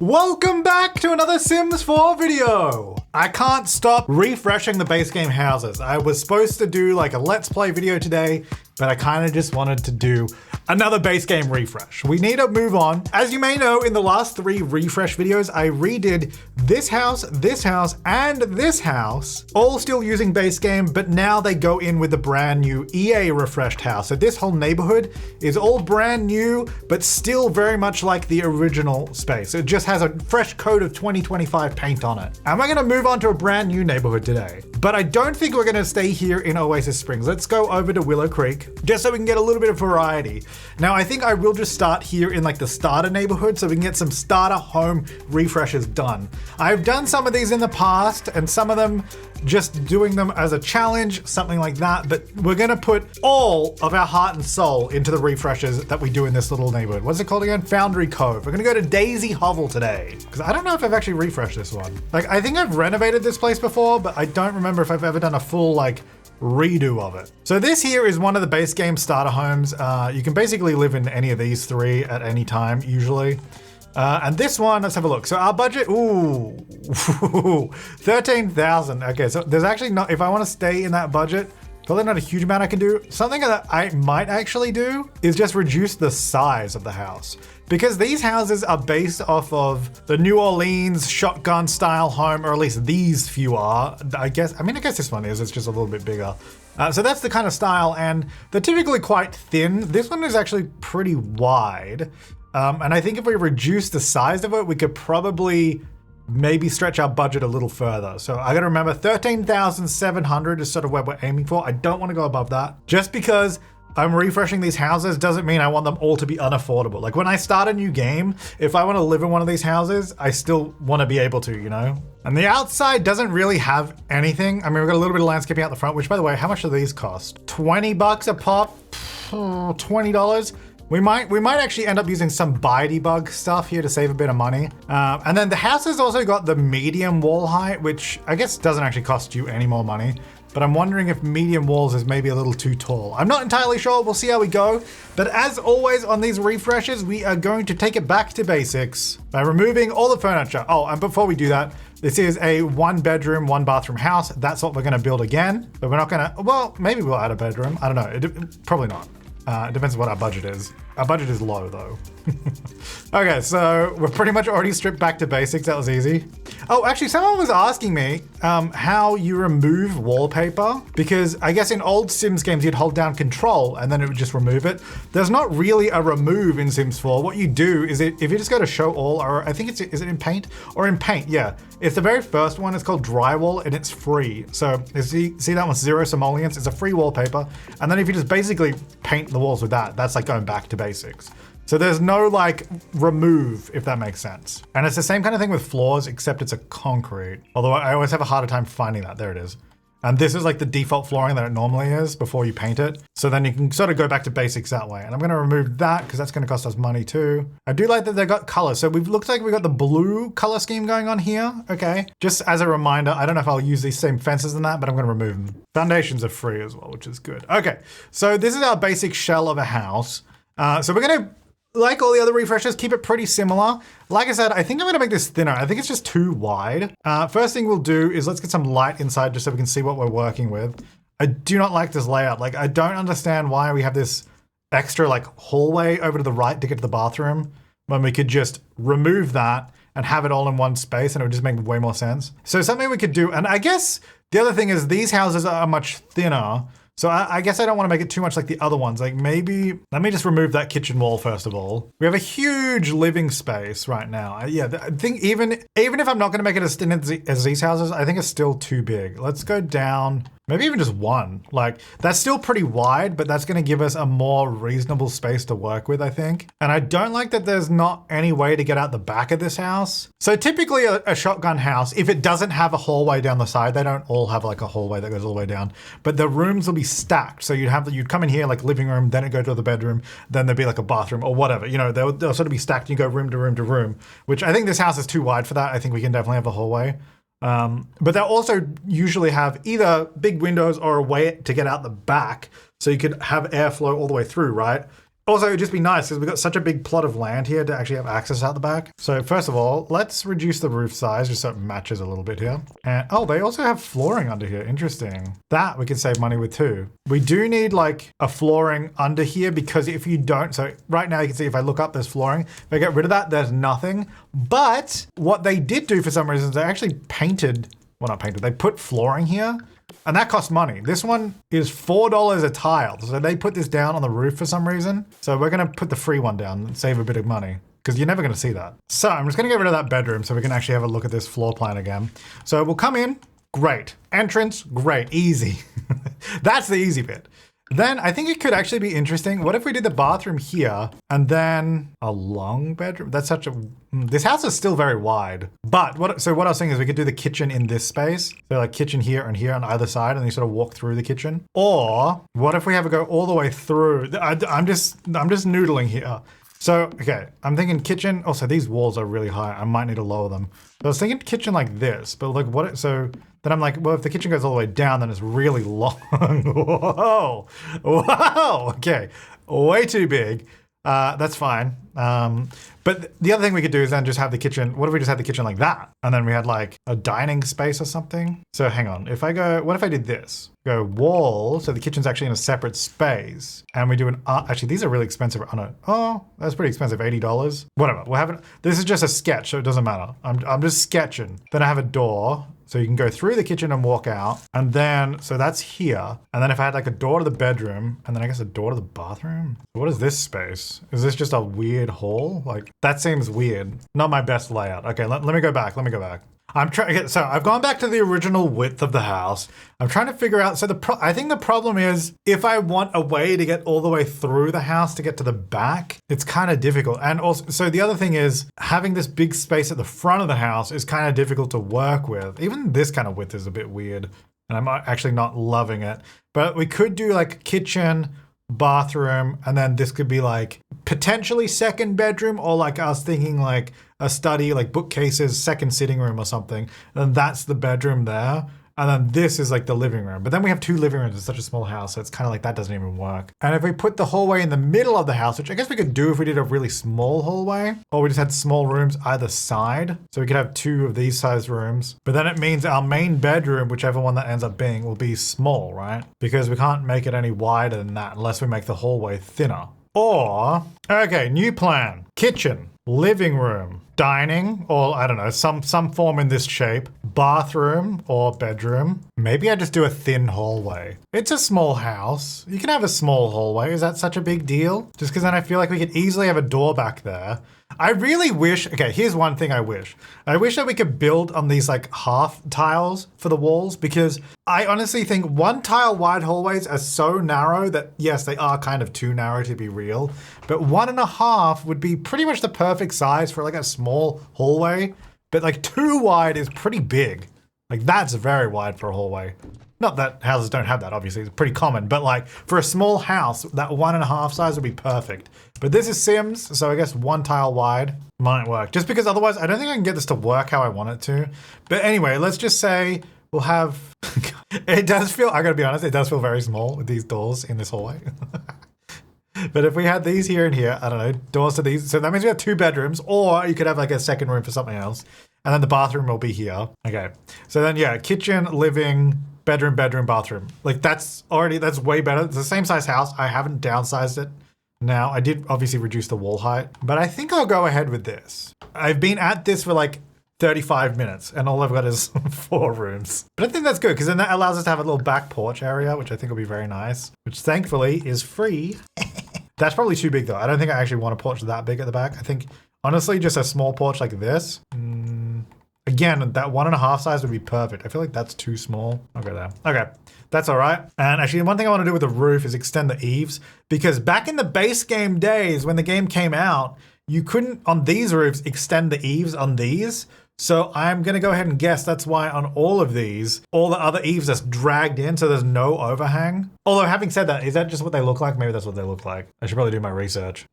Welcome back to another Sims 4 video. I can't stop refreshing the base game houses. I was supposed to do like a let's play video today, but I kind of just wanted to do another base game refresh. We need to move on. As you may know, in the last 3 refresh videos, I redid this house, and this house, all still using base game, but now they go in with the brand new EA refreshed house. So this whole neighborhood is all brand new, but still very much like the original space. It just has a fresh coat of 2025 paint on it. And we're gonna move on to a brand new neighborhood today. But I don't think we're gonna stay here in Oasis Springs. Let's go over to Willow Creek, just so we can get a little bit of variety. Now, I think I will just start here in like the starter neighborhood so we can get some starter home refreshes done. I've done some of these in the past and some of them just doing them as a challenge, something like that, but we're gonna put all of our heart and soul into the refreshes that we do in this little neighborhood. What's it called again? Foundry Cove. We're gonna go to Daisy Hovel today, because I don't know if I've actually refreshed this one. Like, I think I've renovated this place before, but I don't remember if I've ever done a full like redo of it. So this here is one of the base game starter homes. You can basically live in any of these 3 at any time, usually. And this one, let's have a look. So our budget, 13,000. Okay, so there's actually not, if I want to stay in that budget, probably not a huge amount I can do. Something that I might actually do is just reduce the size of the house. Because these houses are based off of the New Orleans shotgun style home, or at least these few are. I guess this one is, it's just a little bit bigger. So that's the kind of style, and they're typically quite thin. This one is actually pretty wide. And I think if we reduce the size of it, we could probably maybe stretch our budget a little further. So I gotta remember 13,700 is sort of where we're aiming for. I don't wanna go above that. Just because I'm refreshing these houses doesn't mean I want them all to be unaffordable. Like when I start a new game, if I wanna live in one of these houses, I still wanna be able to, you know? And the outside doesn't really have anything. I mean, we've got a little bit of landscaping out the front, which by the way, how much do these cost? 20 bucks a pop, $20. We might actually end up using some bug stuff here to save a bit of money. And then the house has also got the medium wall height, which I guess doesn't actually cost you any more money. But I'm wondering if medium walls is maybe a little too tall. I'm not entirely sure, we'll see how we go. But as always on these refreshes, we are going to take it back to basics by removing all the furniture. Oh, and before we do that, this is a 1 bedroom, 1 bathroom house. That's what we're gonna build again. But we're not gonna, well, maybe we'll add a bedroom. I don't know, probably not. It depends on what our budget is. Our budget is low though. Okay, so we're pretty much already stripped back to basics. That was easy. Oh, actually someone was asking me how you remove wallpaper, because I guess in old Sims games you'd hold down Control and then it would just remove it. There's not really a remove in Sims 4. What you do is if you just go to show all, or I think is it in Paint? Or in Paint, yeah. It's the very first one, it's called Drywall and it's free. So see that one's 0 simoleons, it's a free wallpaper. And then if you just basically paint the walls with that, that's like going back to basics. So there's no like remove, if that makes sense. And it's the same kind of thing with floors, except it's a concrete. Although I always have a harder time finding that. There it is. And this is like the default flooring that it normally is before you paint it. So then you can sort of go back to basics that way. And I'm gonna remove that because that's gonna cost us money too. I do like that they got color. So looks like we got the blue color scheme going on here. Okay, just as a reminder, I don't know if I'll use these same fences than that, but I'm gonna remove them. Foundations are free as well, which is good. Okay, so this is our basic shell of a house. So we're gonna, like all the other refreshes, keep it pretty similar. Like I said, I think I'm gonna make this thinner. I think it's just too wide. First thing we'll do is let's get some light inside just so we can see what we're working with. I do not like this layout. Like, I don't understand why we have this extra like hallway over to the right to get to the bathroom when we could just remove that and have it all in one space and it would just make way more sense. So something we could do, and I guess the other thing is these houses are much thinner. So I guess I don't want to make it too much like the other ones. Like maybe, let me just remove that kitchen wall first of all. We have a huge living space right now. Yeah, I think even if I'm not going to make it as thin as these houses, I think it's still too big. Let's go down, maybe even just 1. Like that's still pretty wide, but that's going to give us a more reasonable space to work with, I think. And I don't like that there's not any way to get out the back of this house. So typically a shotgun house, if it doesn't have a hallway down the side, they don't all have like a hallway that goes all the way down, but the rooms will be stacked. So you'd come in here like living room, then it'd go to the bedroom, then there'd be like a bathroom or whatever, you know, they'll sort of be stacked. You go room to room to room, which I think this house is too wide for that. I think we can definitely have a hallway. But they'll also usually have either big windows or a way to get out the back so you could have airflow all the way through, right? Also, it'd just be nice because we've got such a big plot of land here to actually have access out the back. So first of all, let's reduce the roof size just so it matches a little bit here. And oh, they also have flooring under here. Interesting. That we can save money with too. We do need like a flooring under here because if you don't, so right now you can see if I look up, there's flooring. If I get rid of that, there's nothing. But what they did do for some reason is they actually painted, well not painted, they put flooring here. And that costs money. This one is $4 a tile. So they put this down on the roof for some reason. So we're gonna put the free one down and save a bit of money because you're never gonna see that. So I'm just gonna get rid of that bedroom so we can actually have a look at this floor plan again. So we'll come in, great. Entrance, great, easy. That's the easy bit. Then I think it could actually be interesting. What if we did the bathroom here and then a long bedroom? That's such a, this house is still very wide. But what I was saying is we could do the kitchen in this space. So like kitchen here on either side and you sort of walk through the kitchen. Or what if we have it go all the way through? I'm just noodling here. So, okay, I'm thinking kitchen. Also, these walls are really high. I might need to lower them. So I was thinking kitchen like this, but like what, so then I'm like, well, if the kitchen goes all the way down, then it's really long. Whoa, whoa, okay, way too big. That's fine. But the other thing we could do is then just have the kitchen. What if we just had the kitchen like that? And then we had like a dining space or something. So hang on, if I go, what if I did this? Go wall, so the kitchen's actually in a separate space. And we do an, actually these are really expensive. Oh, that's pretty expensive, $80. Whatever, we'll have it. This is just a sketch, so it doesn't matter. I'm just sketching. Then I have a door. So you can go through the kitchen and walk out. And then, so that's here. And then if I had like a door to the bedroom and then I guess a door to the bathroom. What is this space? Is this just a weird hall? Like that seems weird. Not my best layout. Okay, let me go back. I'm trying. So I've gone back to the original width of the house. I'm trying to figure out. So I think the problem is if I want a way to get all the way through the house to get to the back, it's kind of difficult. And also, so the other thing is having this big space at the front of the house is kind of difficult to work with. Even this kind of width is a bit weird, and I'm actually not loving it. But we could do like kitchen, bathroom, and then this could be like potentially second bedroom, or like I was thinking like a study, like bookcases, second sitting room or something. And that's the bedroom there. And then this is like the living room. But then we have two living rooms in such a small house. So it's kind of like that doesn't even work. And if we put the hallway in the middle of the house, which I guess we could do if we did a really small hallway, or we just had small rooms either side. So we could have two of these size rooms. But then it means our main bedroom, whichever one that ends up being, will be small, right? Because we can't make it any wider than that unless we make the hallway thinner. Or, okay, new plan. Kitchen, living room, dining, or I don't know, some form in this shape, bathroom or bedroom. Maybe I just do a thin hallway. It's a small house. You can have a small hallway. Is that such a big deal? Just because then I feel like we could easily have a door back there. I really wish, okay, here's one thing I wish. I wish that we could build on these like half tiles for the walls, because I honestly think one tile wide hallways are so narrow that yes, they are kind of too narrow to be real, but 1.5 would be pretty much the perfect size for like a small hallway. But like 2 wide is pretty big. Like that's very wide for a hallway. Not that houses don't have that, obviously, it's pretty common, but like for a small house, that 1.5 size would be perfect. But this is Sims, so I guess 1 tile wide might work. Just because otherwise, I don't think I can get this to work how I want it to. But anyway, let's just say we'll have, it does feel, I gotta be honest, it does feel very small with these doors in this hallway. But if we had these here and here, I don't know, doors to these, so that means we have 2 bedrooms, or you could have like a second room for something else. And then the bathroom will be here. Okay, so then yeah, kitchen, living, bedroom, bathroom. Like that's way better. It's the same size house. I haven't downsized it. Now I did obviously reduce the wall height, but I think I'll go ahead with this. I've been at this for like 35 minutes and all I've got is 4 rooms. But I think that's good because then that allows us to have a little back porch area, which I think will be very nice, which thankfully is free. That's probably too big though. I don't think I actually want a porch that big at the back. I think honestly, just a small porch like this. Again, that 1.5 size would be perfect. I feel like that's too small. I'll go there. Okay, that's all right. And actually, one thing I want to do with the roof is extend the eaves, because back in the base game days, when the game came out, you couldn't, on these roofs, extend the eaves on these. So I'm going to go ahead and guess that's why on all of these, all the other eaves are dragged in, so there's no overhang. Although having said that, is that just what they look like? Maybe that's what they look like. I should probably do my research.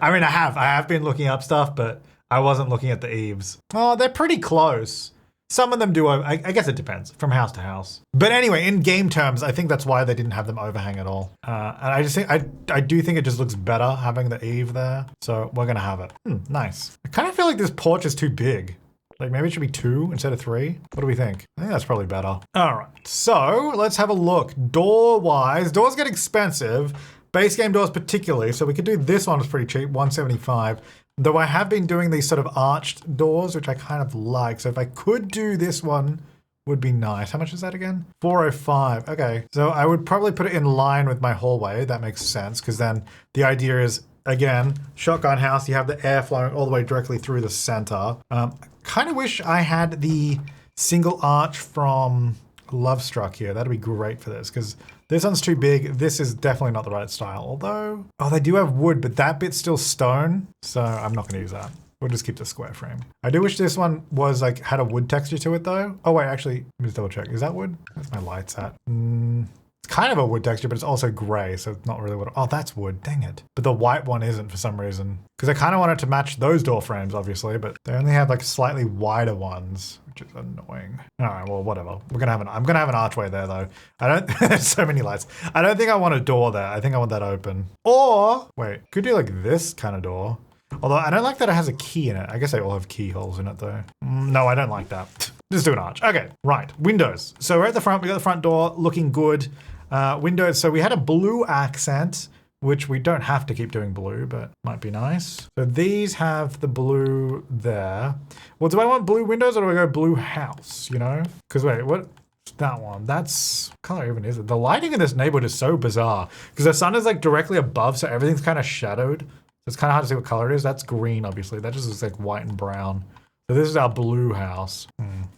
I mean, I have been looking up stuff, but I wasn't looking at the eaves. Oh, they're pretty close. Some of them do. I guess it depends from house to house. But anyway, in game terms, I think that's why they didn't have them overhang at all. And I just think, I do think it just looks better having the eave there. So we're gonna have it. Nice. I kind of feel like this porch is too big. Like maybe it should be 2 instead of 3. What do we think? I think that's probably better. All right, so let's have a look. Door-wise, doors get expensive. Base game doors particularly, so we could do this one, it's pretty cheap, $175. Though I have been doing these sort of arched doors, which I kind of like. So if I could do this one, would be nice. How much is that again? $405. Okay, so I would probably put it in line with my hallway. That makes sense, because then the idea is, again, shotgun house, you have the air flowing all the way directly through the center. Kind of wish I had the single arch from Lovestruck here. That'd be great for this, because this one's too big. This is definitely not the right style. Although, oh, they do have wood, but that bit's still stone. So I'm not gonna use that. We'll just keep the square frame. I do wish this one was like, had a wood texture to it though. Oh wait, actually, let me just double check. Is that wood? Where's my lights at? It's kind of a wood texture, but it's also gray, so it's not really what, oh, that's wood, dang it. But the white one isn't for some reason. Because I kind of wanted to match those door frames, obviously, but they only have like slightly wider ones, which is annoying. All right, well, whatever. I'm gonna have an archway there though. There's so many lights. I don't think I want a door there. I think I want that open. Or, wait, could do like this kind of door. Although I don't like that it has a key in it. I guess they all have keyholes in it though. No, I don't like that. Just do an arch. Okay, right, windows. So we're at the front, we got the front door looking good. Windows, so we had a blue accent, which we don't have to keep doing blue, but might be nice. So these have the blue there. Well, do I want blue windows or do I go blue house, you know? Because wait, what? That one, that's, what color even is it? The lighting in this neighborhood is so bizarre because the sun is like directly above, so everything's kind of shadowed. So it's kind of hard to see what color it is. That's green, obviously. That just looks like white and brown. So this is our blue house.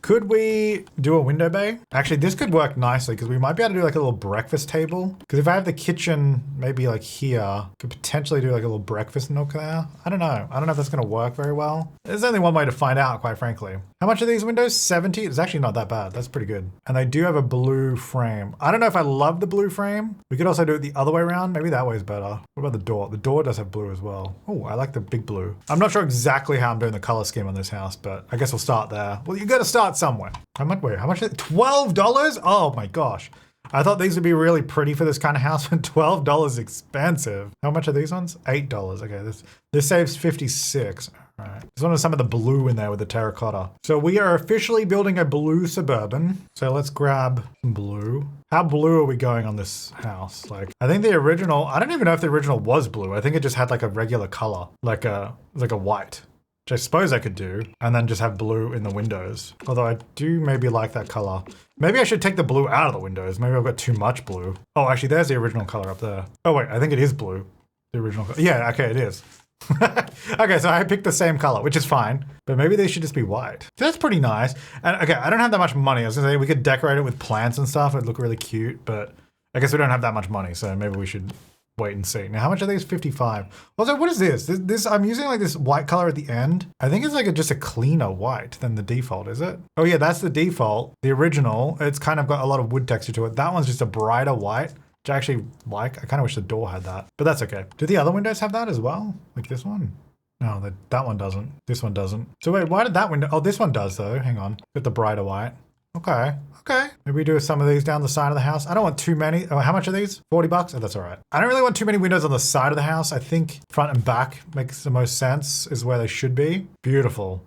Could we do a window bay? Actually, this could work nicely because we might be able to do like a little breakfast table. Because if I have the kitchen maybe like here, could potentially do like a little breakfast nook there. I don't know. I don't know if that's gonna work very well. There's only one way to find out, quite frankly. How much are these windows? 70? It's actually not that bad. That's pretty good. And they do have a blue frame. I don't know if I love the blue frame. We could also do it the other way around. Maybe that way is better. What about the door? The door does have blue as well. Oh, I like the big blue. I'm not sure exactly how I'm doing the color scheme on this house, but I guess we'll start there. Well, you gotta start somewhere. How much, wait, how much is it? $12? Oh my gosh. I thought these would be really pretty for this kind of house, but $12 expensive. How much are these ones? $8. Okay, this saves 56. All right. There's one of some of the blue in there with the terracotta. So we are officially building a blue suburban. So let's grab some blue. How blue are we going on this house? Like, I think the original, I don't even know if the original was blue. I think it just had like a regular color, like a white, which I suppose I could do, and then just have blue in the windows. Although I do maybe like that color. Maybe I should take the blue out of the windows. Maybe I've got too much blue. Oh, actually, there's the original color up there. Oh wait, I think it is blue. The original color. Yeah, okay, it is. Okay, so I picked the same color, which is fine, but maybe they should just be white. So that's pretty nice. And okay, I don't have that much money. I was gonna say we could decorate it with plants and stuff. It'd look really cute, but I guess we don't have that much money, so maybe we should wait and see. Now, how much are these? 55. Also, what is this? This I'm using like this white color at the end. I think it's like just a cleaner white than the default, is it? Oh yeah, that's the default. The original, it's kind of got a lot of wood texture to it. That one's just a brighter white, which I actually like. I kind of wish the door had that, but that's okay. Do the other windows have that as well? Like this one? No, that one doesn't. This one doesn't. So wait, why did that window? Oh, this one does though. Hang on. With the brighter white. Okay. Okay. Maybe we do some of these down the side of the house. I don't want too many. Oh, how much are these? 40 bucks? Oh, that's all right. I don't really want too many windows on the side of the house. I think front and back makes the most sense, is where they should be. Beautiful.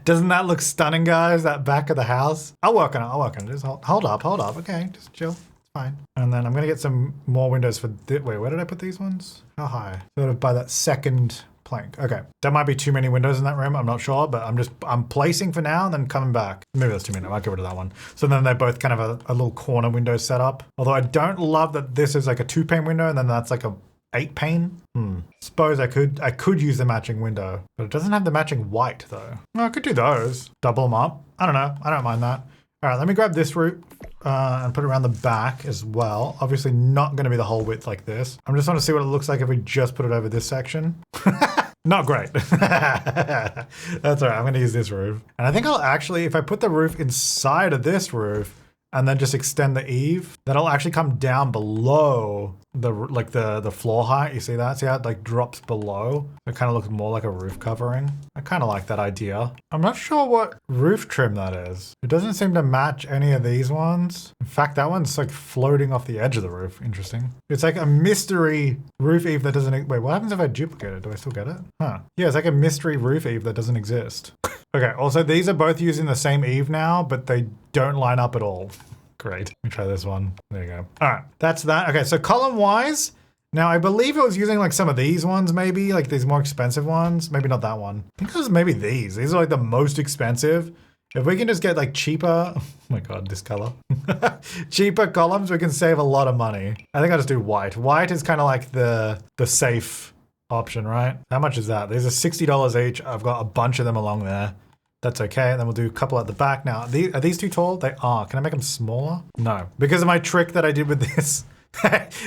Doesn't that look stunning, guys? That back of the house? I'll work on it. I'll work on it. Just hold up. Okay, just chill. It's fine. And then I'm going to get some more windows for, wait, where did I put these ones? How high? Sort of by that second plank. Okay, that might be too many windows in that room. I'm not sure, but I'm placing for now and then coming back. Maybe that's too many. I might get rid of that one. So then they're both kind of a little corner window setup. Although I don't love that this is like a 2-pane window and then that's like a 8-pane. Suppose I could use the matching window, but it doesn't have the matching white though. No, I could do those. Double them up. I don't know. I don't mind that. All right, let me grab this route and put it around the back as well. Obviously not going to be the whole width like this. I'm just want to see what it looks like if we just put it over this section. Not great. That's all right. I'm going to use this roof. And I think I'll actually, if I put the roof inside of this roof, and then just extend the eave, that'll actually come down below the floor height. You see that? See how it like drops below? It kind of looks more like a roof covering. I kind of like that idea. I'm not sure what roof trim that is. It doesn't seem to match any of these ones. In fact, that one's like floating off the edge of the roof. Interesting. It's like a mystery roof eave that doesn't, wait, what happens if I duplicate it? Do I still get it? Huh. Yeah, it's like a mystery roof eave that doesn't exist. Okay, also these are both using the same eave now, but they don't line up at all. Great. Let me try this one. There you go. All right, that's that. Okay, so column-wise, now I believe it was using like some of these ones maybe, like these more expensive ones. Maybe not that one. I think it was maybe these. These are like the most expensive. If we can just get like cheaper, oh my God, this color. Cheaper columns, we can save a lot of money. I think I'll just do white. White is kind of like the safe option, right? How much is that? These are $60 each. I've got a bunch of them along there. That's okay. And then we'll do a couple at the back. Now, are these too tall? They are. Can I make them smaller? No. Because of my trick that I did with this,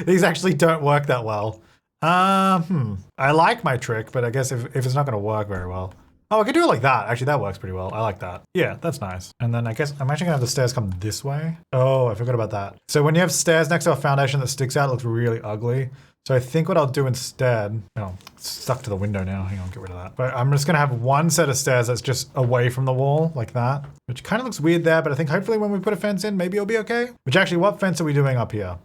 these actually don't work that well. I like my trick, but I guess if it's not going to work very well. Oh, I could do it like that. Actually, that works pretty well. I like that. Yeah, that's nice. And then I guess I'm actually going to have the stairs come this way. Oh, I forgot about that. So when you have stairs next to a foundation that sticks out, it looks really ugly. So I think what I'll do instead, oh, it's stuck to the window now. Hang on, get rid of that. But I'm just gonna have one set of stairs that's just away from the wall like that, which kind of looks weird there, but I think hopefully when we put a fence in, maybe it'll be okay. Which actually, what fence are we doing up here?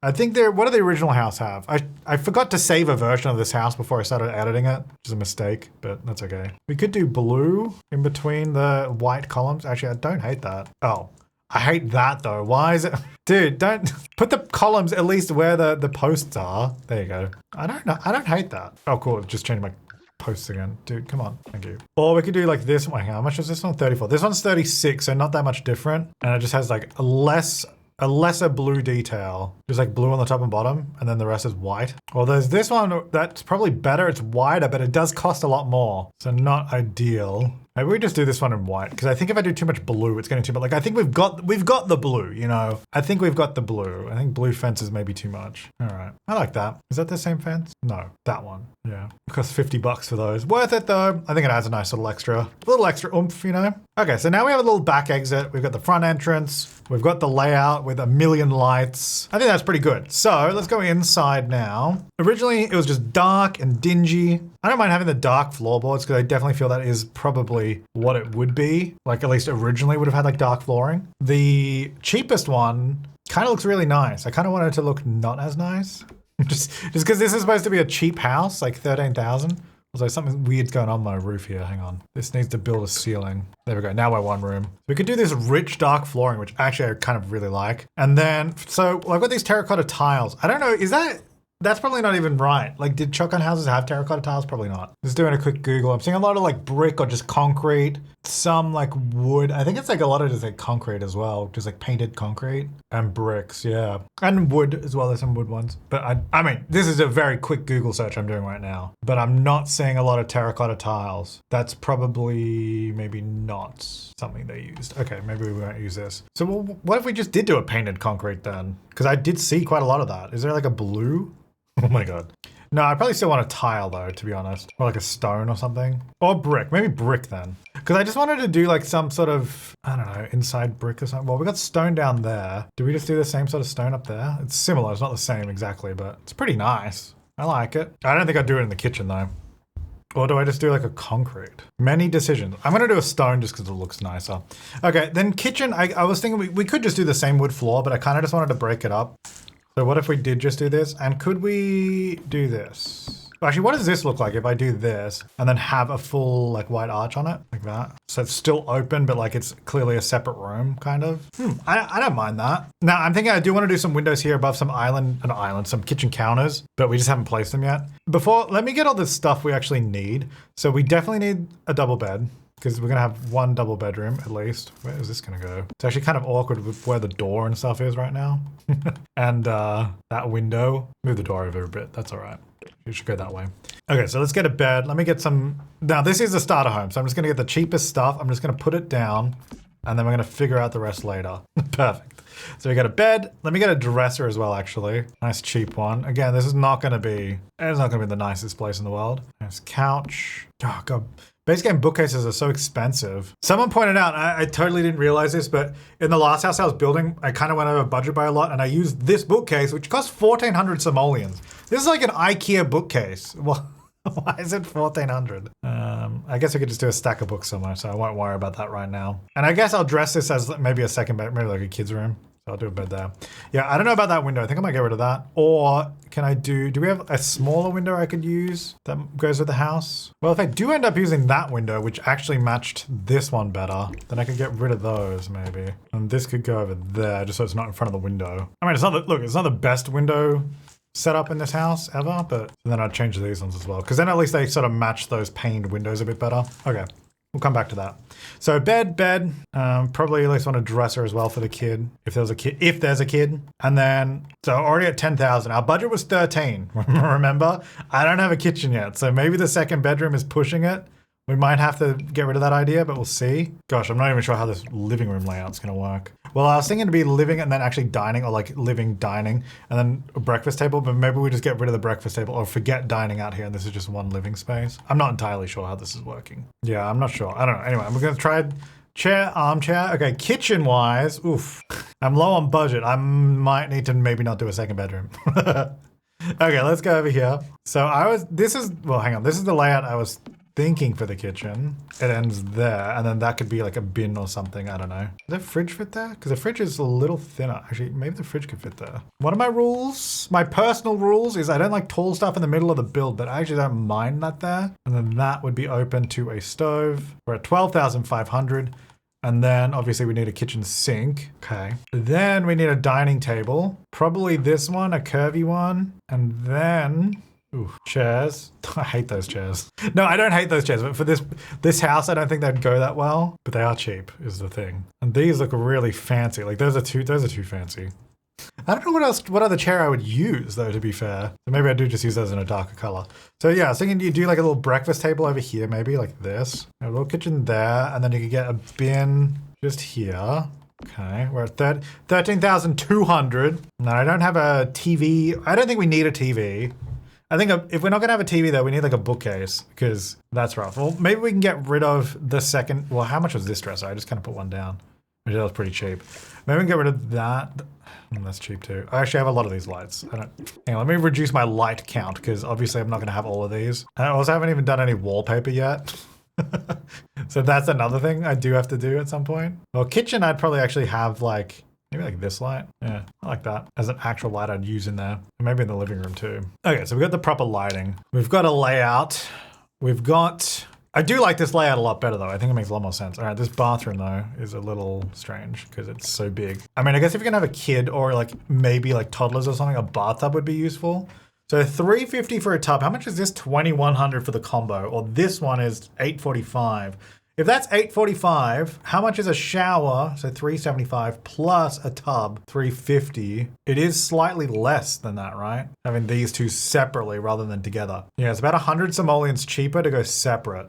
I think what did the original house have? I forgot to save a version of this house before I started editing it, which is a mistake, but that's okay. We could do blue in between the white columns. Actually, I don't hate that. Oh. I hate that though. Why is it? Dude, don't put the columns at least where the posts are. There you go. I don't know. I don't hate that. Oh, cool. Just changed my posts again. Dude, come on. Thank you. Or we could do like this one. How much is this one? 34. This one's 36, so not that much different. And it just has like a lesser blue detail. Just like blue on the top and bottom, and then the rest is white. Well, there's this one that's probably better. It's wider, but it does cost a lot more. So not ideal. Maybe we just do this one in white, because I think if I do too much blue, it's getting too much. Like I think we've got the blue, you know. I think we've got the blue. I think blue fence is maybe too much. All right, I like that. Is that the same fence? No, that one. Yeah, it costs $50 for those. Worth it though. I think it adds a nice little extra oomph, you know. Okay, so now we have a little back exit. We've got the front entrance. We've got the layout with a million lights. I think that's pretty good. So let's go inside now. Originally, it was just dark and dingy. I don't mind having the dark floorboards because I definitely feel that is probably what it would be. Like at least originally would have had like dark flooring. The cheapest one kind of looks really nice. I kind of want it to look not as nice. just because this is supposed to be a cheap house, like 13,000. Also, something weird's going on my roof here. Hang on. This needs to build a ceiling. There we go. Now we're one room. We could do this rich dark flooring, which actually I kind of really like. And then, so I've got these terracotta tiles. I don't know, that's probably not even right. Like, did shotgun houses have terracotta tiles? Probably not. Just doing a quick Google. I'm seeing a lot of like brick or just concrete, some like wood. I think it's like a lot of just like concrete as well, just like painted concrete and bricks, yeah. And wood as well, there's some wood ones. But I mean, this is a very quick Google search I'm doing right now, but I'm not seeing a lot of terracotta tiles. That's probably maybe not something they used. Okay, maybe we won't use this. So what if we just did do a painted concrete then? Because I did see quite a lot of that. Is there like a blue? Oh my God. No, I probably still want a tile though, to be honest. Or like a stone or something. Or brick, maybe brick then. Because I just wanted to do like some sort of, I don't know, inside brick or something. Well, we got stone down there. Do we just do the same sort of stone up there? It's similar, it's not the same exactly, but it's pretty nice. I like it. I don't think I'd do it in the kitchen though. Or do I just do like a concrete? Many decisions. I'm gonna do a stone just because it looks nicer. Okay, then kitchen, I was thinking we could just do the same wood floor, but I kind of just wanted to break it up. So what if we did just do this? And could we do this? Actually, what does this look like if I do this and then have a full like white arch on it like that? So it's still open, but like it's clearly a separate room kind of. I don't mind that. Now I'm thinking I do want to do some windows here above some some kitchen counters, but we just haven't placed them yet. Let me get all the stuff we actually need. So we definitely need a double bed, because we're gonna have one double bedroom at least. Where is this gonna go? It's actually kind of awkward with where the door and stuff is right now. And that window, move the door over a bit, that's all right. You should go that way. Okay, so let's get a bed. Let me get some, now this is a starter home, so I'm just gonna get the cheapest stuff. I'm just gonna put it down. and then we're gonna figure out the rest later. Perfect. So we got a bed. Let me get a dresser as well, actually. Nice cheap one. Again, this is not gonna be, it's not gonna be the nicest place in the world. Nice couch. Oh God. Base game bookcases are so expensive. Someone pointed out, I totally didn't realize this, but in the last house I was building, I kind of went over budget by a lot, and I used this bookcase, which cost 1,400 simoleons. This is like an IKEA bookcase. Well, why is it 1,400? I guess we could just do a stack of books somewhere, so I won't worry about that right now. And I guess I'll dress this as maybe a second bed, maybe like a kid's room. So I'll do a bed there. Yeah, I don't know about that window. I think I might get rid of that. Or can I do we have a smaller window I could use that goes with the house? Well, if I do end up using that window, which actually matched this one better, then I could get rid of those maybe. And this could go over there just so it's not in front of the window. I mean, it's not it's not the best window setup in this house ever, but then I'd change these ones as well. Because then at least they sort of match those paned windows a bit better. Okay. We'll come back to that. So bed, probably at least want a dresser as well for the kid, if there's a kid. And then, so already at 10,000, our budget was 13, remember? I don't have a kitchen yet, so maybe the second bedroom is pushing it. We might have to get rid of that idea, but we'll see. Gosh, I'm not even sure how this living room layout's gonna work. Well, I was thinking to be living and then actually dining, or like living, dining, and then a breakfast table, but maybe we just get rid of the breakfast table or forget dining out here and this is just one living space. I'm not entirely sure how this is working. Yeah, I'm not sure. I don't know. Anyway, we're gonna try chair, armchair. Okay, kitchen-wise, oof. I'm low on budget. I might need to maybe not do a second bedroom. Okay, let's go over here. So this is the layout I was thinking for the kitchen. It ends there, and then that could be like a bin or something. I don't know. Does the fridge fit there? Because the fridge is a little thinner. Actually, maybe the fridge could fit there. One of my rules, my personal rules, is I don't like tall stuff in the middle of the build, but I actually don't mind that there. And then that would be open to a stove. We're at 12,500. And then obviously we need a kitchen sink. Okay. Then we need a dining table. Probably this one, a curvy one. And then chairs. I hate those chairs. No, I don't hate those chairs, but for this house, I don't think they'd go that well. But they are cheap, is the thing. And these look really fancy. Like those are too fancy. I don't know what other chair I would use though, to be fair. So maybe I do just use those in a darker color. So yeah, I was thinking you do like a little breakfast table over here, maybe like this. A little kitchen there, and then you could get a bin just here. Okay, we're at 13,200. And I don't have a TV. I don't think we need a TV. I think if we're not gonna have a TV though, we need like a bookcase because that's rough. Well, maybe we can get rid of the second. Well, how much was this dresser? I just kind of put one down. Which that was pretty cheap. Maybe we can get rid of that. That's cheap too. I actually have a lot of these lights. Hang on, let me reduce my light count because obviously I'm not gonna have all of these. I also haven't even done any wallpaper yet. So that's another thing I do have to do at some point. Well, kitchen, I'd probably actually have like, maybe like this light. Yeah, I like that as an actual light I'd use in there. And maybe in the living room too. Okay, so we've got the proper lighting. We've got a layout. I do like this layout a lot better though. I think it makes a lot more sense. All right, this bathroom though is a little strange because it's so big. I mean, I guess if you're gonna have a kid or like maybe like toddlers or something, a bathtub would be useful. So $350 for a tub. How much is this? $2,100 for the combo, or this one is $845. If that's $845, how much is a shower? So $375 plus a tub, $350. It is slightly less than that, right? Having these two separately rather than together. Yeah, it's about 100 simoleons cheaper to go separate.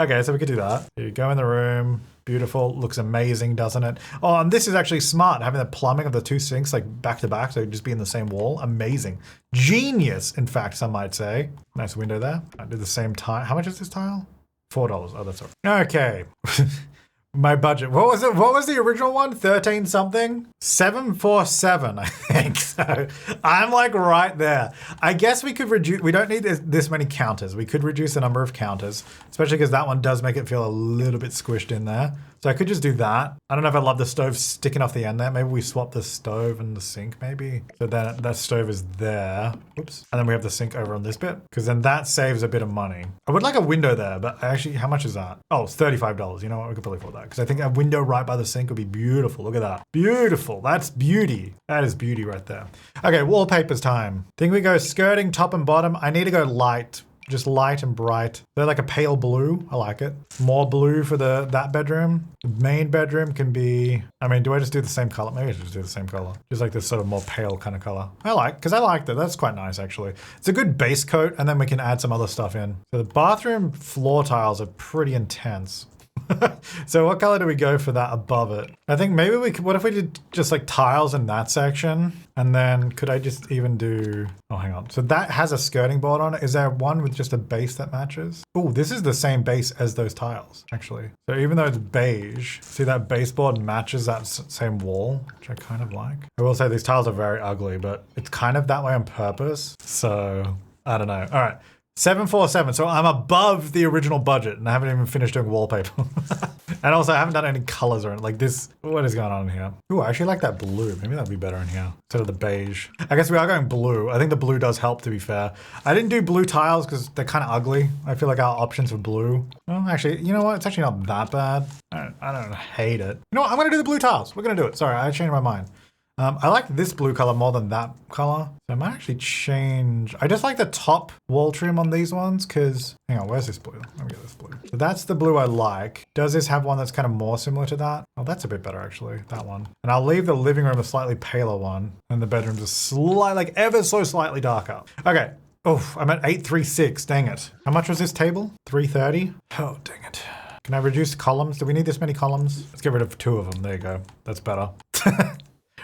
Okay, so we could do that. You go in the room. Beautiful, looks amazing, doesn't it? Oh, and this is actually smart, having the plumbing of the two sinks like back to back, so it'd just be in the same wall. Amazing. Genius, in fact, some might say. Nice window there. I did the same tile. How much is this tile? $4. Oh, that's all right. Okay. My budget. What was it? What was the original one? 13 something? 747, I think. So I'm like right there. I guess we could reduce, we don't need this many counters. We could reduce the number of counters, especially because that one does make it feel a little bit squished in there. So I could just do that. I don't know if I love the stove sticking off the end there. Maybe we swap the stove and the sink maybe. So then that stove is there. Oops. And then we have the sink over on this bit because then that saves a bit of money. I would like a window there, but actually, how much is that? Oh, it's $35. You know what? We could probably afford that because I think a window right by the sink would be beautiful. Look at that. Beautiful. That's beauty. That is beauty right there. Okay, wallpaper's time. Think we go skirting top and bottom. I need to go light. Just light and bright. They're like a pale blue. I like it. More blue for that bedroom. The main bedroom can be, I mean, do I just do the same color? Maybe I should just do the same color. Just like this sort of more pale kind of color. Because I like that. That's quite nice actually. It's a good base coat and then we can add some other stuff in. So the bathroom floor tiles are pretty intense. So what color do we go for that above it? I think maybe we could, what if we did just like tiles in that section? And then could I just even do, oh, hang on. So that has a skirting board on it. Is there one with just a base that matches? Oh, this is the same base as those tiles, actually. So even though it's beige, see that baseboard matches that same wall, which I kind of like. I will say these tiles are very ugly, but it's kind of that way on purpose. So I don't know. All right. 747. So I'm above the original budget and I haven't even finished doing wallpaper. And also I haven't done any colors or anything. Like this, what is going on in here? Ooh, I actually like that blue. Maybe that'd be better in here instead of the beige. I guess we are going blue. I think the blue does help, to be fair. I didn't do blue tiles because they're kind of ugly. I feel like our options for blue. Oh, actually, you know what? It's actually not that bad. I don't hate it. You know what? I'm going to do the blue tiles. We're going to do it. Sorry, I changed my mind. I like this blue color more than that color. So I might actually change. I just like the top wall trim on these ones because, hang on, where's this blue? Let me get this blue. So that's the blue I like. Does this have one that's kind of more similar to that? Oh, that's a bit better actually, that one. And I'll leave the living room a slightly paler one and the bedrooms a slight, like ever so slightly darker. Okay. Oh, I'm at 836, dang it. How much was this table? 330? Oh, dang it. Can I reduce columns? Do we need this many columns? Let's get rid of 2 of them. There you go. That's better.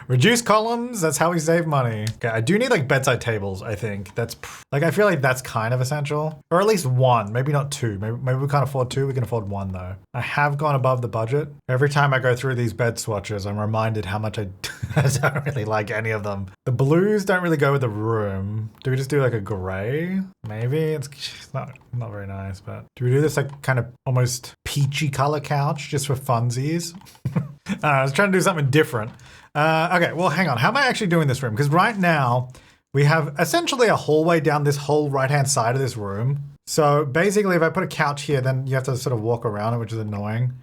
Reduce columns, that's how we save money. Okay, I do need like bedside tables, I think. That's, like, I feel like that's kind of essential. Or at least 1, maybe not 2. Maybe we can't afford 2, we can afford 1 though. I have gone above the budget. Every time I go through these bed swatches, I'm reminded how much I don't really like any of them. The blues don't really go with the room. Do we just do like a gray? Maybe, it's not very nice, but. Do we do this like kind of almost peachy color couch just for funsies? I was trying to do something different. Okay, well, hang on. How am I actually doing this room? Because right now, we have essentially a hallway down this whole right-hand side of this room. So basically, if I put a couch here, then you have to sort of walk around it, which is annoying.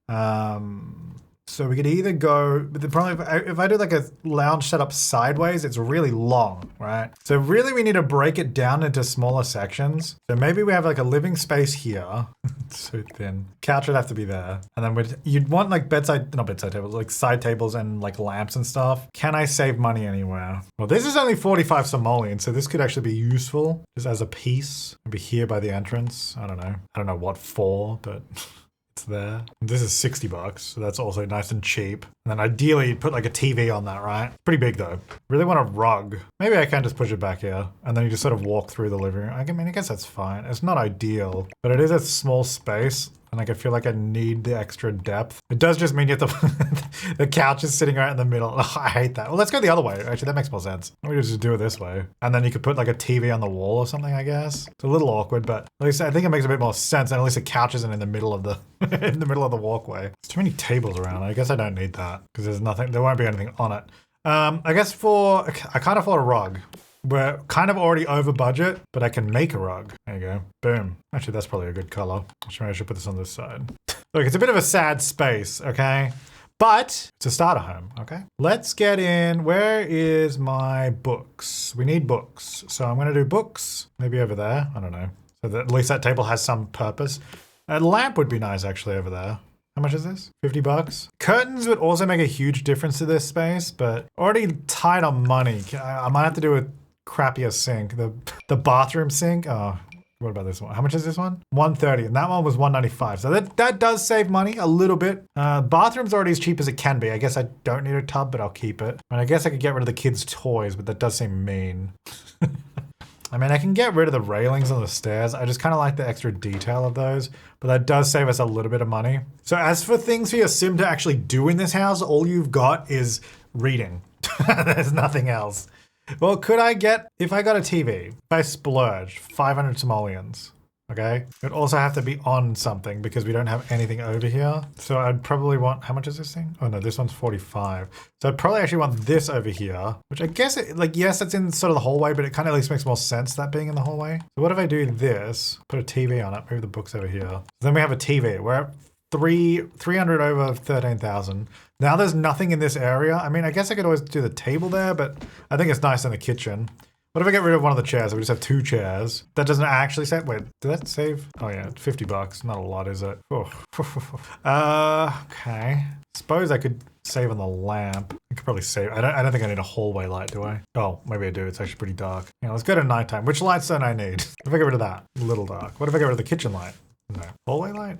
So we could either go, but the problem, if I do like a lounge setup sideways, it's really long, right? So really we need to break it down into smaller sections. So maybe we have like a living space here. It's so thin. Couch would have to be there. And then you'd want like not bedside tables, like side tables and like lamps and stuff. Can I save money anywhere? Well, this is only 45 simoleons, so this could actually be useful just as a piece. Maybe here by the entrance. I don't know what for, but it's there. This is $60, so that's also nice and cheap. And then ideally you'd put like a TV on that, right? Pretty big though. Really want a rug. Maybe I can just push it back here and then you just sort of walk through the living room. I mean, I guess that's fine. It's not ideal, but it is a small space. And like, I feel like I need the extra depth. It does just mean you have to, the couch is sitting right in the middle. Oh, I hate that. Well, let's go the other way. Actually, that makes more sense. We just do it this way. And then you could put like a TV on the wall or something, I guess. It's a little awkward, but at least I think it makes a bit more sense. And at least the couch isn't in the middle of the, in the middle of the walkway. There's too many tables around. I guess I don't need that because there's nothing, there won't be anything on it. I guess I can't afford a rug. We're kind of already over budget, but I can make a rug. There you go. Boom. Actually, that's probably a good color. Maybe I should put this on this side. Look, it's a bit of a sad space, okay? But it's a starter home, okay? Let's get in. Where is my books? We need books. So I'm going to do books. Maybe over there. I don't know. So that at least that table has some purpose. A lamp would be nice, actually, over there. How much is this? $50? Curtains would also make a huge difference to this space, but already tight on money. I might have to do a crappier sink. The bathroom sink. Oh, what about this one? How much is this one? $130, and that one was $195. So that does save money a little bit. Bathroom's already as cheap as it can be. I guess I don't need a tub, but I'll keep it. And I guess I could get rid of the kids' toys, but that does seem mean. I mean, I can get rid of the railings on the stairs. I just kind of like the extra detail of those, but that does save us a little bit of money. So as for things for your sim to actually do in this house, all you've got is reading. There's nothing else. Well, could I get, if I got a TV, if I splurged 500 simoleons, okay? It would also have to be on something because we don't have anything over here. So I'd probably want, how much is this thing? Oh no, this one's 45. So I'd probably actually want this over here, which I guess, yes, it's in sort of the hallway, but it kind of at least makes more sense that being in the hallway. So what if I do this, put a TV on it, maybe the book's over here. So then we have a TV. We're at 300 over 13,000. Now there's nothing in this area. I mean, I guess I could always do the table there, but I think it's nice in the kitchen. What if I get rid of one of the chairs? We just have 2 chairs. That doesn't actually save. Wait, did that save? Oh yeah, $50. Not a lot, is it? Oh. Okay. Suppose I could save on the lamp. I could probably save. I don't think I need a hallway light, do I? Oh, maybe I do. It's actually pretty dark. Yeah, let's go to nighttime. Which lights don't I need? If I get rid of that, a little dark. What if I get rid of the kitchen light? No. Hallway light?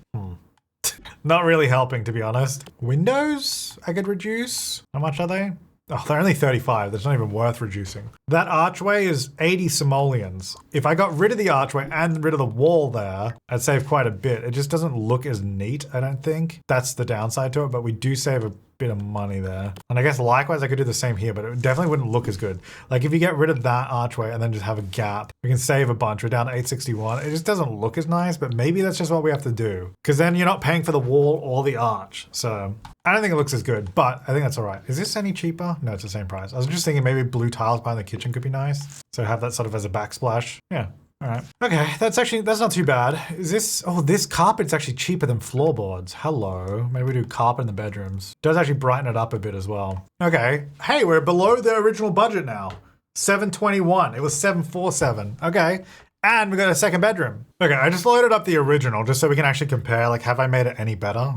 Not really helping, to be honest. Windows, I could reduce. How much are they? Oh, they're only 35. That's not even worth reducing. That archway is 80 simoleons. If I got rid of the archway and rid of the wall there, I'd save quite a bit. It just doesn't look as neat, I don't think. That's the downside to it, but we do save a bit of money there. And I guess likewise I could do the same here, but it definitely wouldn't look as good. Like if you get rid of that archway and then just have a gap, we can save a bunch. We're down to 861. It just doesn't look as nice, but maybe that's just what we have to do. Because then you're not paying for the wall or the arch. So I don't think it looks as good, but I think that's all right. Is this any cheaper? No, it's the same price. I was just thinking maybe blue tiles behind the kitchen could be nice. So have that sort of as a backsplash. Yeah. All right. Okay, that's not too bad. Is this, oh, this carpet's actually cheaper than floorboards. Hello. Maybe we do carpet in the bedrooms. Does actually brighten it up a bit as well. Okay. Hey, we're below the original budget now. 721. It was 747. Okay. And we got a second bedroom. Okay, I just loaded up the original just so we can actually compare, like, have I made it any better?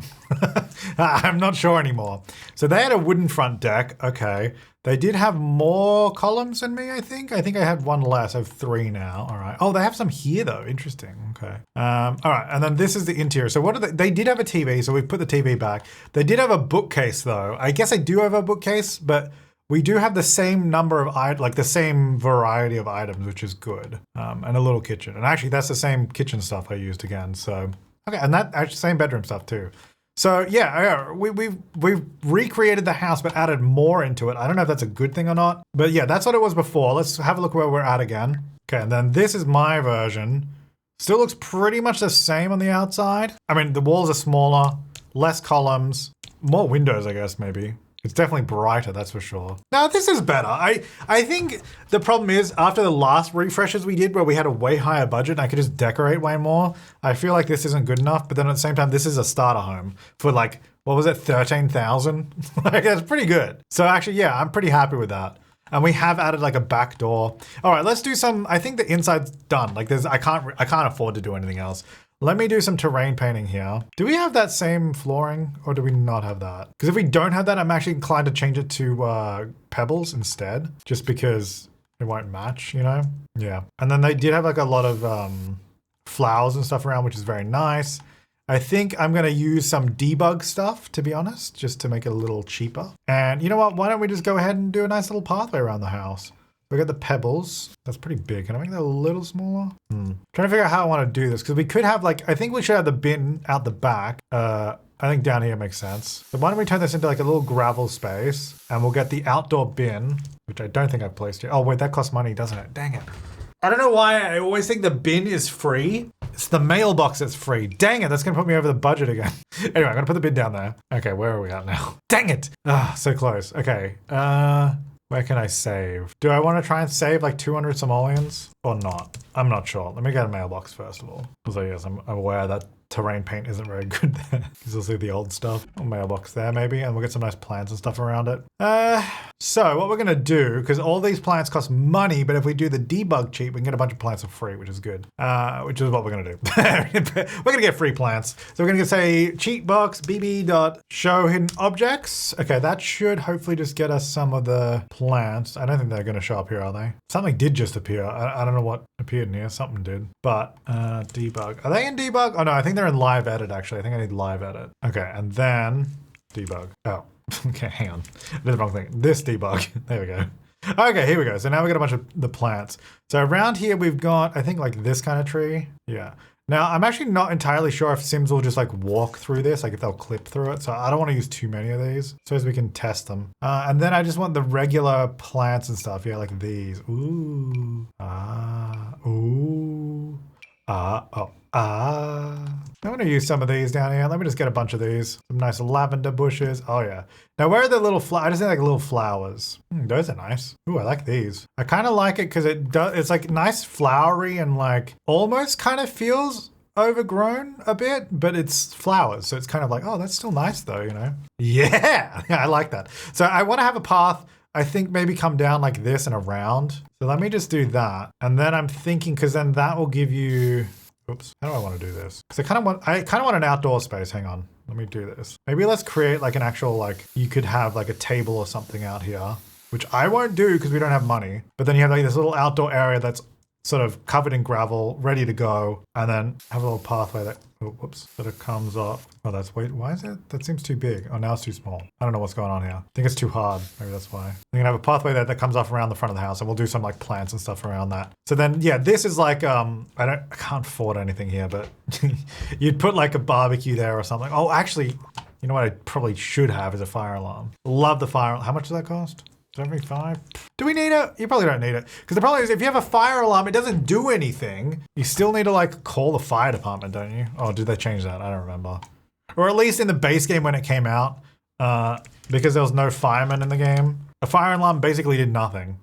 I'm not sure anymore. So they had a wooden front deck. Okay. They did have more columns than me, I think. I think I had one less. I have 3 now. All right. Oh, they have some here though. Interesting. Okay. All right. And then this is the interior. So what are they did have a TV, so we've put the TV back. They did have a bookcase though. I guess I do have a bookcase, but we do have the same number of like the same variety of items, which is good. And a little kitchen. And actually that's the same kitchen stuff I used again. So, okay. And that actually same bedroom stuff too. So yeah, we've recreated the house but added more into it. I don't know if that's a good thing or not, but yeah, that's what it was before. Let's have a look where we're at again. Okay, and then this is my version. Still looks pretty much the same on the outside. I mean, the walls are smaller, less columns, more windows, I guess, maybe. It's definitely brighter, that's for sure. Now, this is better. I think the problem is after the last refreshes we did where we had a way higher budget and I could just decorate way more, I feel like this isn't good enough. But then at the same time, this is a starter home for like, what was it, 13,000? Like, that's pretty good. So actually, yeah, I'm pretty happy with that. And we have added like a back door. All right, let's do some, I think the inside's done. Like I can't afford to do anything else. Let me do some terrain painting here. Do we have that same flooring or do we not have that? Because if we don't have that, I'm actually inclined to change it to pebbles instead, just because it won't match, you know? Yeah. And then they did have like a lot of flowers and stuff around, which is very nice. I think I'm going to use some debug stuff, to be honest, just to make it a little cheaper. And you know what? Why don't we just go ahead and do a nice little pathway around the house? We got the pebbles. That's pretty big. Can I make that a little smaller? Trying to figure out how I want to do this because we could have like, I think we should have the bin out the back. I think down here makes sense. So why don't we turn this into like a little gravel space and we'll get the outdoor bin, which I don't think I've placed here. Oh wait, that costs money, doesn't it? Dang it. I don't know why I always think the bin is free. It's the mailbox that's free. Dang it, that's gonna put me over the budget again. Anyway, I'm gonna put the bin down there. Okay, where are we at now? Dang it. Ah, so close. Okay, where can I save? Do I want to try and save like 200 simoleons or not? I'm not sure. Let me get a mailbox first of all. Because yes, I'm aware that terrain paint isn't very good there. You can still see the old stuff. A mailbox there maybe, and we'll get some nice plants and stuff around it. So what we're gonna do, because all these plants cost money, but if we do the debug cheat, we can get a bunch of plants for free, which is good. Which is what we're gonna do. We're gonna get free plants. So we're gonna say cheat box bb.show hidden objects. Okay, that should hopefully just get us some of the plants. I don't think they're gonna show up here, are they? Something did just appear. I don't know what appeared in here. Something did. But debug. Are they in debug? Oh no, I think they're in live edit actually. I think I need live edit. Okay, and then debug. Oh, okay, hang on. I did the wrong thing. This debug. There we go. Okay, here we go. So now we got a bunch of the plants. So around here we've got, I think like this kind of tree. Yeah. Now I'm actually not entirely sure if Sims will just like walk through this, like if they'll clip through it. So I don't want to use too many of these so as we can test them. And then I just want the regular plants and stuff. Yeah, like these. Ooh. Ooh. Oh. I'm gonna use some of these down here. Let me just get a bunch of these. Some nice lavender bushes. Oh yeah. Now where are the little flowers? I just need like little flowers. Those are nice. Ooh, I like these. I kind of like it because it's like nice flowery and like almost kind of feels overgrown a bit, but it's flowers. So it's kind of like, oh, that's still nice though, you know? Yeah, I like that. So I want to have a path, I think maybe come down like this and around. So let me just do that. And then I'm thinking, because then that will give you, oops, how do I want to do this? Because I kind of want an outdoor space. Hang on, let me do this. Maybe let's create like an actual, like you could have like a table or something out here, which I won't do because we don't have money. But then you have like this little outdoor area that's sort of covered in gravel, ready to go, and then have a little pathway that, that it comes up. Oh, that's, wait, why is it? That seems too big. Oh, now it's too small. I don't know what's going on here. I think it's too hard. Maybe that's why. We're gonna have a pathway that comes off around the front of the house, and we'll do some like plants and stuff around that. So then, yeah, this is like, I can't afford anything here, but you'd put like a barbecue there or something. Oh, actually, you know what I probably should have is a fire alarm. Love the fire. How much does that cost? 75? Do we need it? You probably don't need it. Because the problem is if you have a fire alarm, it doesn't do anything. You still need to like call the fire department, don't you? Oh, did they change that? I don't remember. Or at least in the base game when it came out, because there was no firemen in the game, a fire alarm basically did nothing.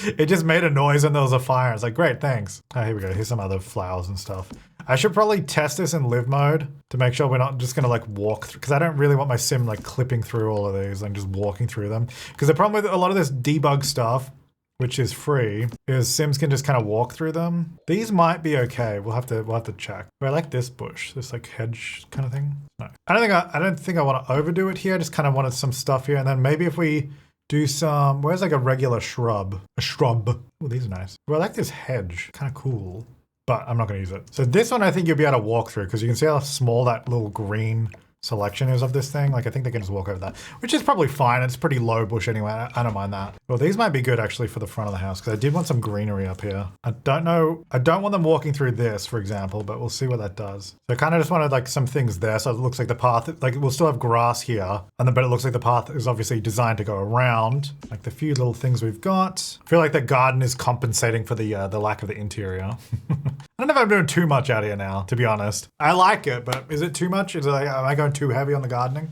It just made a noise and there was a fire. It's like, great, thanks. Oh, here we go. Here's some other flowers and stuff. I should probably test this in live mode to make sure we're not just gonna like walk through, because I don't really want my sim like clipping through all of these and just walking through them. Because the problem with a lot of this debug stuff, which is free, is sims can just kind of walk through them. These might be okay. We'll have to check. But I like this bush, this like hedge kind of thing. No, I don't think I want to overdo it here. I just kind of wanted some stuff here, and then maybe if we do some, where's like a regular shrub? A shrub. Oh, these are nice. Well, I like this hedge, kind of cool. But I'm not going to use it. So this one I think you'll be able to walk through because you can see how small that little green selection is of this thing. Like I think they can just walk over that, which is probably fine. It's pretty low bush anyway. I don't mind that. Well, these might be good actually for the front of the house because I did want some greenery up here. I don't know. I don't want them walking through this, for example, but we'll see what that does. So I kind of just wanted like some things there. So it looks like the path, like we'll still have grass here, and then, but it looks like the path is obviously designed to go around. Like the few little things we've got. I feel like the garden is compensating for the lack of the interior. I don't know if I'm doing too much out here now, to be honest. I like it, but is it too much? Is it like, am I going too heavy on the gardening?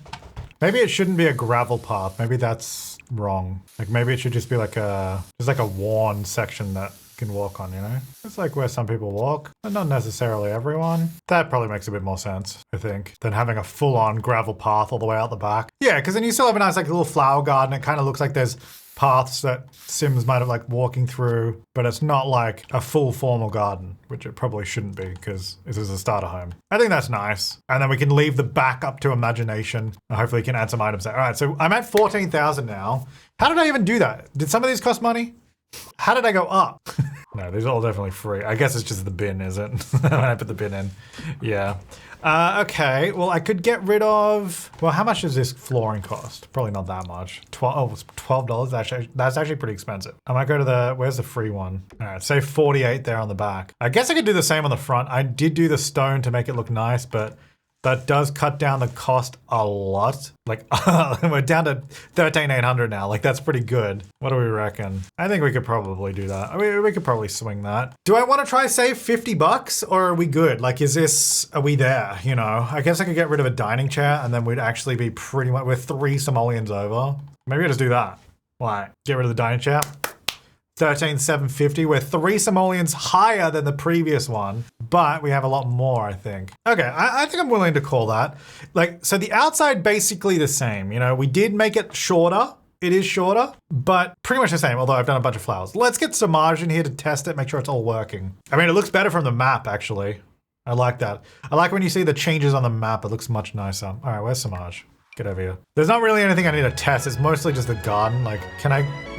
Maybe it shouldn't be a gravel path. Maybe that's wrong. Like maybe it should just be like just like a worn section that you can walk on, you know? It's like where some people walk, but not necessarily everyone. That probably makes a bit more sense, I think, than having a full-on gravel path all the way out the back. Yeah, because then you still have a nice like little flower garden. It kind of looks like there's paths that Sims might have like walking through, but it's not like a full formal garden, which it probably shouldn't be because this is a starter home. I think that's nice. And then we can leave the back up to imagination. And hopefully we can add some items there. All right, so I'm at 14,000 now. How did I even do that? Did some of these cost money? How did I go up? No, these are all definitely free. I guess it's just the bin, is it? When I put the bin in. Yeah. Okay, well, I could get rid of... Well, how much does this flooring cost? Probably not that much. $12? That's actually pretty expensive. I might go to the... Where's the free one? All right, say 48 there on the back. I guess I could do the same on the front. I did do the stone to make it look nice, but that does cut down the cost a lot. Like, we're down to 13,800 now. Like, that's pretty good. What do we reckon? I think we could probably do that. I mean, we could probably swing that. Do I want to try save 50 bucks or are we good? Like, are we there? You know, I guess I could get rid of a dining chair and then we'd actually be pretty much, we're 3 simoleons over. Maybe I'll just do that. Like, get rid of the dining chair. 13,750. We're 3 simoleons higher than the previous one, but we have a lot more, I think. Okay, I think I'm willing to call that. Like, so the outside basically the same. You know, we did make it shorter. It is shorter, but pretty much the same, although I've done a bunch of flowers. Let's get Samaj in here to test it, make sure it's all working. I mean, it looks better from the map, actually. I like that. I like when you see the changes on the map. It looks much nicer. All right, where's Samaj? Get over here. There's not really anything I need to test. It's mostly just the garden. Like,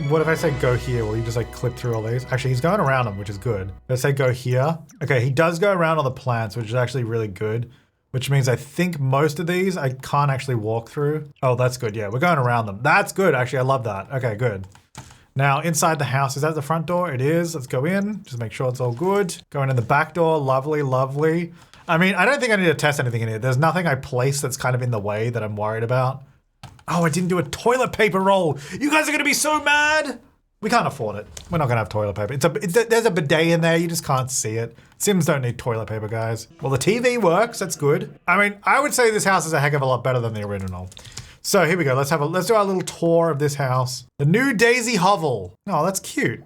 what if I say go here? Will you just like clip through all these? Actually, he's going around them, which is good. Let's say go here. Okay, he does go around all the plants, which is actually really good, which means I think most of these I can't actually walk through. Oh, that's good. Yeah, we're going around them. That's good. Actually, I love that. Okay, good. Now, inside the house, is that the front door? It is. Let's go in. Just make sure it's all good. Going in the back door. Lovely, lovely. I mean, I don't think I need to test anything in here. There's nothing I placed that's kind of in the way that I'm worried about. Oh, I didn't do a toilet paper roll. You guys are gonna be so mad. We can't afford it. We're not gonna have toilet paper. There's a bidet in there, you just can't see it. Sims don't need toilet paper, guys. Well, the TV works, that's good. I mean, I would say this house is a heck of a lot better than the original. So here we go, let's do our little tour of this house. The new Daisy Hovel. Oh, that's cute.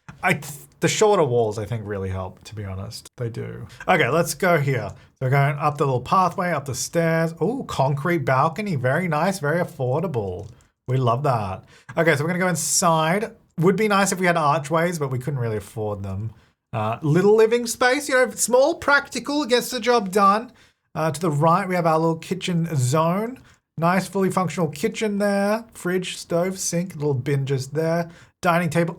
The shorter walls, I think, really help, to be honest. They do. Okay, let's go here. So we're going up the little pathway, up the stairs. Oh, concrete balcony. Very nice, very affordable. We love that. Okay, so we're gonna go inside. Would be nice if we had archways, but we couldn't really afford them. Little living space, you know, small, practical, gets the job done. To the right, we have our little kitchen zone. Nice, fully functional kitchen there. Fridge, stove, sink, little bin just there. Dining table.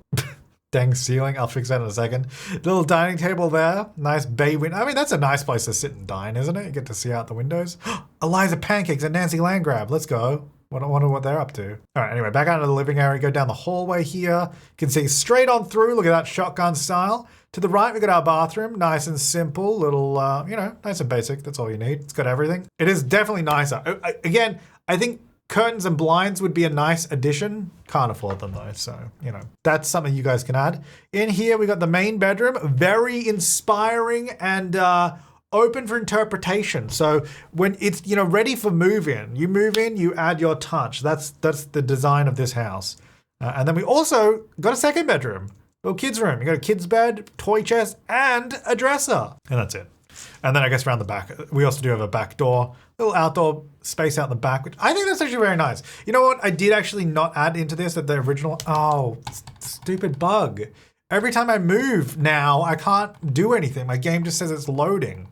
dang ceiling. I'll fix that in a second. Little dining table there. Nice bay window. I mean, that's a nice place to sit and dine, isn't it? You get to see out the windows. Eliza Pancakes and Nancy Landgrab. Let's go. I wonder what they're up to. All right, anyway, back out into the living area. Go down the hallway here. You can see straight on through. Look at that shotgun style. To the right, we got our bathroom. Nice and simple. Little, nice and basic. That's all you need. It's got everything. It is definitely nicer. Again, I think curtains and blinds would be a nice addition. Can't afford them though, so, that's something you guys can add. In here, we got the main bedroom. Very inspiring and open for interpretation. So when it's, ready for move-in, you add your touch. That's the design of this house. And then we also got a second bedroom. Little kids room. You got a kid's bed, toy chest, and a dresser. And that's it. And then I guess around the back, we also do have a back door, little outdoor space out in the back, which I think that's actually very nice. You know what? I did actually not add into this at the original. Oh, stupid bug. Every time I move now, I can't do anything. My game just says it's loading.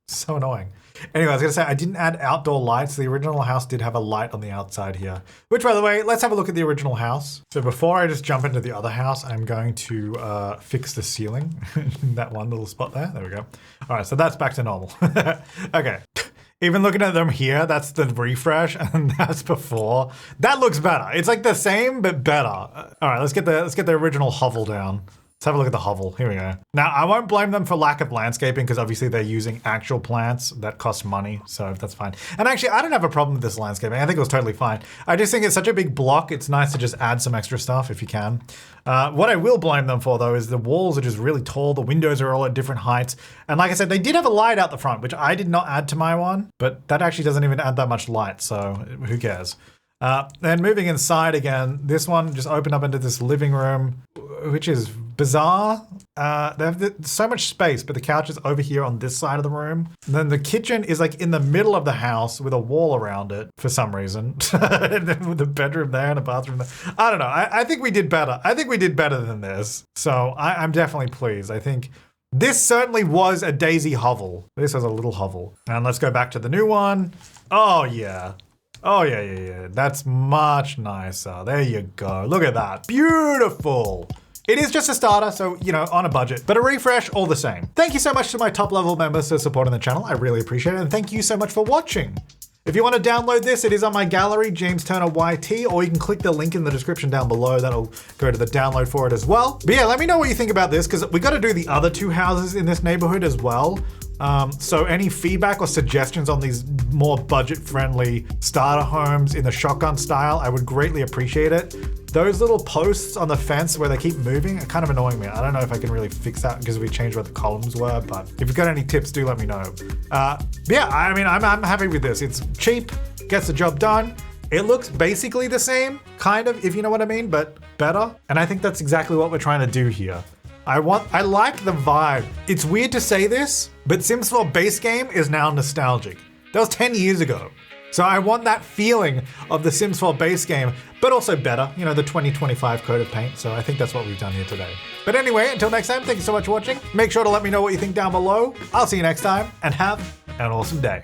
So annoying. Anyway, I was going to say, I didn't add outdoor lights. The original house did have a light on the outside here. Which, by the way, let's have a look at the original house. So before I just jump into the other house, I'm going to fix the ceiling. That one little spot there. There we go. All right, so that's back to normal. Okay. Even looking at them here, that's the refresh, and that's before. That looks better. It's like the same, but better. All right, let's get the original hovel down. Let's have a look at the hovel. Here we go. Now, I won't blame them for lack of landscaping because obviously they're using actual plants that cost money, so that's fine. And actually, I don't have a problem with this landscaping. I think it was totally fine. I just think it's such a big block. It's nice to just add some extra stuff if you can. What I will blame them for, though, is the walls are just really tall. The windows are all at different heights. And like I said, they did have a light out the front, which I did not add to my one, but that actually doesn't even add that much light, so who cares? Then moving inside again, this one just opened up into this living room, which is bizarre. They have so much space, but the couch is over here on this side of the room. And then the kitchen is like in the middle of the house with a wall around it for some reason. And then with the bedroom there and a bathroom there. I don't know. I think we did better. I think we did better than this. So I'm definitely pleased. I think this certainly was a daisy hovel. This was a little hovel. And let's go back to the new one. Oh, yeah. Oh, yeah. That's much nicer. There you go. Look at that. Beautiful. It is just a starter, so, on a budget, but a refresh all the same. Thank you so much to my top level members for supporting the channel. I really appreciate it. And thank you so much for watching. If you want to download this, it is on my gallery, James Turner YT, or you can click the link in the description down below. That'll go to the download for it as well. But yeah, let me know what you think about this, because we got to do the other two houses in this neighborhood as well. So any feedback or suggestions on these more budget-friendly starter homes in the shotgun style, I would greatly appreciate it. Those little posts on the fence where they keep moving are kind of annoying me. I don't know if I can really fix that because we changed what the columns were, but if you've got any tips, do let me know. Yeah, I mean, I'm happy with this. It's cheap, gets the job done. It looks basically the same, kind of, if you know what I mean, but better. And I think that's exactly what we're trying to do here. I like the vibe. It's weird to say this, but Sims 4 base game is now nostalgic. That was 10 years ago. So I want that feeling of the Sims 4 base game, but also better, the 2025 coat of paint. So I think that's what we've done here today. But anyway, until next time, thank you so much for watching. Make sure to let me know what you think down below. I'll see you next time and have an awesome day.